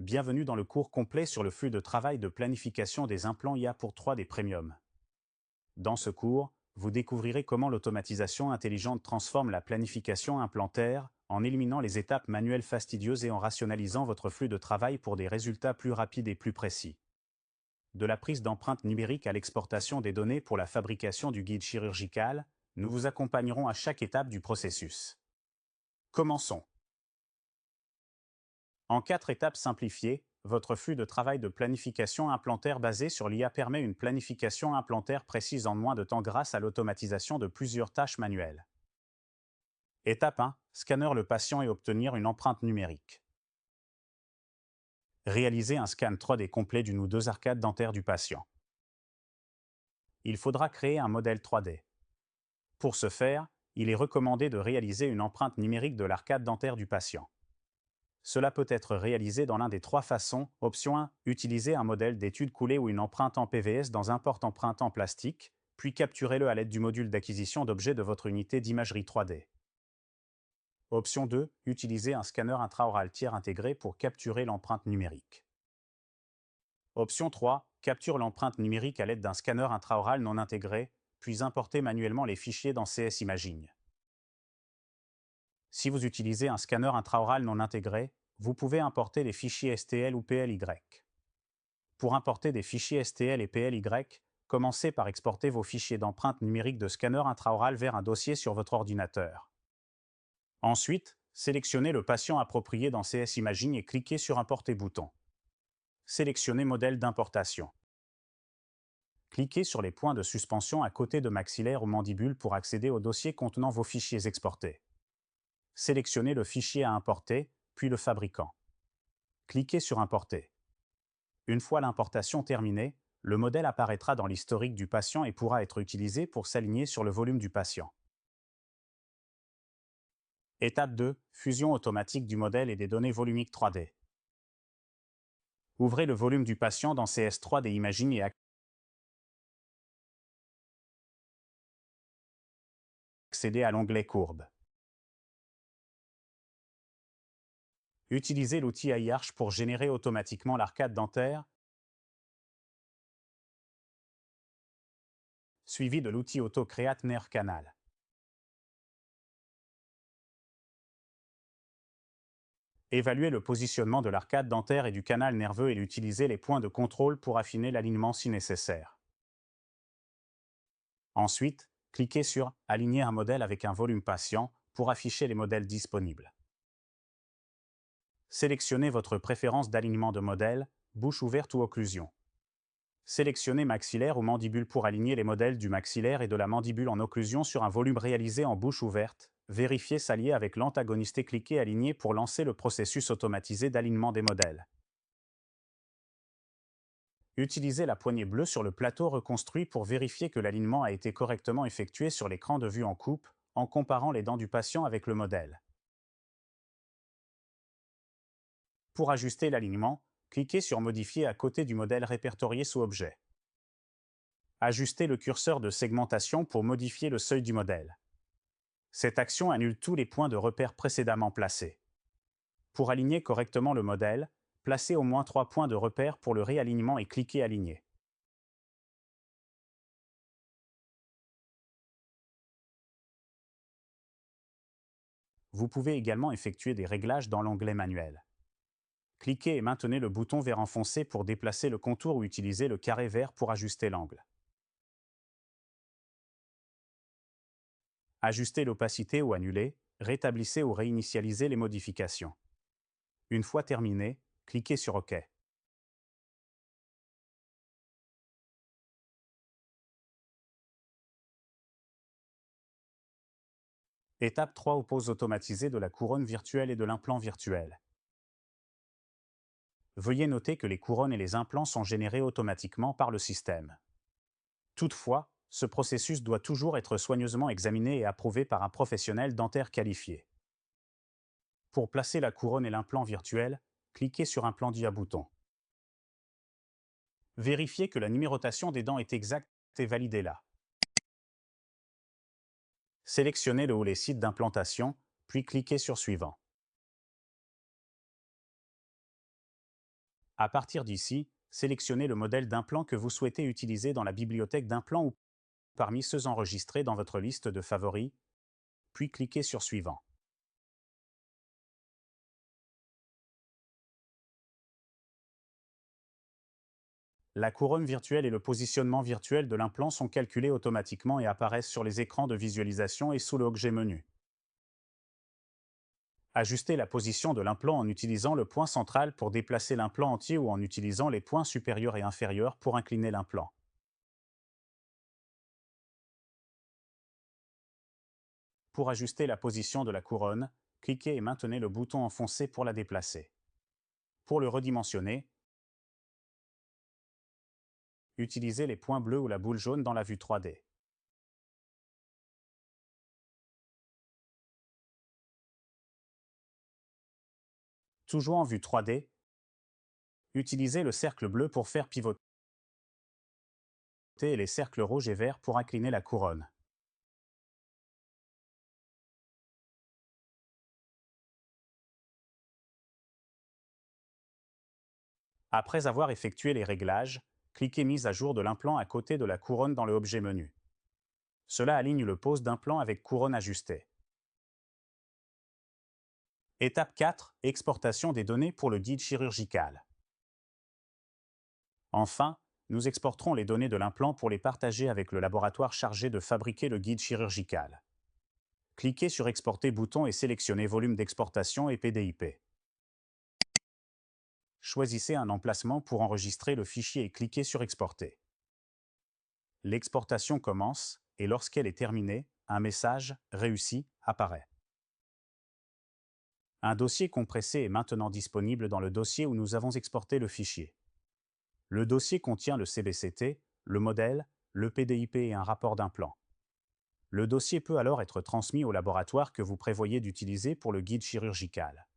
Bienvenue dans le cours complet sur le flux de travail de planification des implants IA pour 3D Premium. Dans ce cours, vous découvrirez comment l'automatisation intelligente transforme la planification implantaire en éliminant les étapes manuelles fastidieuses et en rationalisant votre flux de travail pour des résultats plus rapides et plus précis. De la prise d'empreintes numériques à l'exportation des données pour la fabrication du guide chirurgical, nous vous accompagnerons à chaque étape du processus. Commençons. En 4 étapes simplifiées, votre flux de travail de planification implantaire basé sur l'IA permet une planification implantaire précise en moins de temps grâce à l'automatisation de plusieurs tâches manuelles. Étape 1. Scanner le patient et obtenir une empreinte numérique. Réaliser un scan 3D complet d'une ou deux arcades dentaires du patient. Il faudra créer un modèle 3D. Pour ce faire, il est recommandé de réaliser une empreinte numérique de l'arcade dentaire du patient. Cela peut être réalisé dans l'un des 3 façons. Option 1. Utiliser un modèle d'étude coulée ou une empreinte en PVS dans un porte-empreinte en plastique, puis capturez-le à l'aide du module d'acquisition d'objets de votre unité d'imagerie 3D. Option 2. Utiliser un scanner intraoral tiers intégré pour capturer l'empreinte numérique. Option 3. Capture l'empreinte numérique à l'aide d'un scanner intraoral non intégré, puis importez manuellement les fichiers dans CS Imaging. Si vous utilisez un scanner intraoral non intégré, vous pouvez importer les fichiers STL ou PLY. Pour importer des fichiers STL et PLY, commencez par exporter vos fichiers d'empreinte numérique de scanner intraoral vers un dossier sur votre ordinateur. Ensuite, sélectionnez le patient approprié dans CS Imaging et cliquez sur Importer bouton. Sélectionnez Modèle d'importation. Cliquez sur les points de suspension à côté de maxillaire ou mandibule pour accéder au dossier contenant vos fichiers exportés. Sélectionnez le fichier à importer, puis le fabricant. Cliquez sur Importer. Une fois l'importation terminée, le modèle apparaîtra dans l'historique du patient et pourra être utilisé pour s'aligner sur le volume du patient. Étape 2. Fusion automatique du modèle et des données volumiques 3D. Ouvrez le volume du patient dans CS3D Imaging et accédez à l'onglet Courbe. Utilisez l'outil AI pour générer automatiquement l'arcade dentaire, suivi de l'outil Auto Create Nerve Canal. Évaluez le positionnement de l'arcade dentaire et du canal nerveux et utilisez les points de contrôle pour affiner l'alignement si nécessaire. Ensuite, cliquez sur « Aligner un modèle avec un volume patient » pour afficher les modèles disponibles. Sélectionnez votre préférence d'alignement de modèle, bouche ouverte ou occlusion. Sélectionnez maxillaire ou mandibule pour aligner les modèles du maxillaire et de la mandibule en occlusion sur un volume réalisé en bouche ouverte. Vérifiez s'allier avec l'antagoniste et cliquez Aligner pour lancer le processus automatisé d'alignement des modèles. Utilisez la poignée bleue sur le plateau reconstruit pour vérifier que l'alignement a été correctement effectué sur l'écran de vue en coupe, en comparant les dents du patient avec le modèle. Pour ajuster l'alignement, cliquez sur Modifier à côté du modèle répertorié sous Objet. Ajustez le curseur de segmentation pour modifier le seuil du modèle. Cette action annule tous les points de repère précédemment placés. Pour aligner correctement le modèle, placez au moins 3 points de repère pour le réalignement et cliquez Aligner. Vous pouvez également effectuer des réglages dans l'onglet Manuel. Cliquez et maintenez le bouton vert enfoncé pour déplacer le contour ou utilisez le carré vert pour ajuster l'angle. Ajustez l'opacité ou annulez, rétablissez ou réinitialisez les modifications. Une fois terminé, cliquez sur OK. Étape 3. Pose automatisée de la couronne virtuelle et de l'implant virtuel. Veuillez noter que les couronnes et les implants sont générés automatiquement par le système. Toutefois, ce processus doit toujours être soigneusement examiné et approuvé par un professionnel dentaire qualifié. Pour placer la couronne et l'implant virtuel, cliquez sur Implant d'IA bouton. Vérifiez que la numérotation des dents est exacte et validez-la. Sélectionnez le ou les sites d'implantation, puis cliquez sur Suivant. À partir d'ici, sélectionnez le modèle d'implant que vous souhaitez utiliser dans la bibliothèque d'implants ou parmi ceux enregistrés dans votre liste de favoris, puis cliquez sur Suivant. La couronne virtuelle et le positionnement virtuel de l'implant sont calculés automatiquement et apparaissent sur les écrans de visualisation et sous l'objet menu. Ajustez la position de l'implant en utilisant le point central pour déplacer l'implant entier ou en utilisant les points supérieurs et inférieurs pour incliner l'implant. Pour ajuster la position de la couronne, cliquez et maintenez le bouton enfoncé pour la déplacer. Pour le redimensionner, utilisez les points bleus ou la boule jaune dans la vue 3D. Toujours en vue 3D, utilisez le cercle bleu pour faire pivoter et les cercles rouges et verts pour incliner la couronne. Après avoir effectué les réglages, cliquez Mise à jour de l'implant à côté de la couronne dans le objet menu. Cela aligne le pose d'implant avec couronne ajustée. Étape 4. Exportation des données pour le guide chirurgical. Enfin, nous exporterons les données de l'implant pour les partager avec le laboratoire chargé de fabriquer le guide chirurgical. Cliquez sur Exporter bouton et sélectionnez Volume d'exportation et PDIP. Choisissez un emplacement pour enregistrer le fichier et cliquez sur Exporter. L'exportation commence et lorsqu'elle est terminée, un message « Réussi » apparaît. Un dossier compressé est maintenant disponible dans le dossier où nous avons exporté le fichier. Le dossier contient le CBCT, le modèle, le PDIP et un rapport d'implant. Le dossier peut alors être transmis au laboratoire que vous prévoyez d'utiliser pour le guide chirurgical.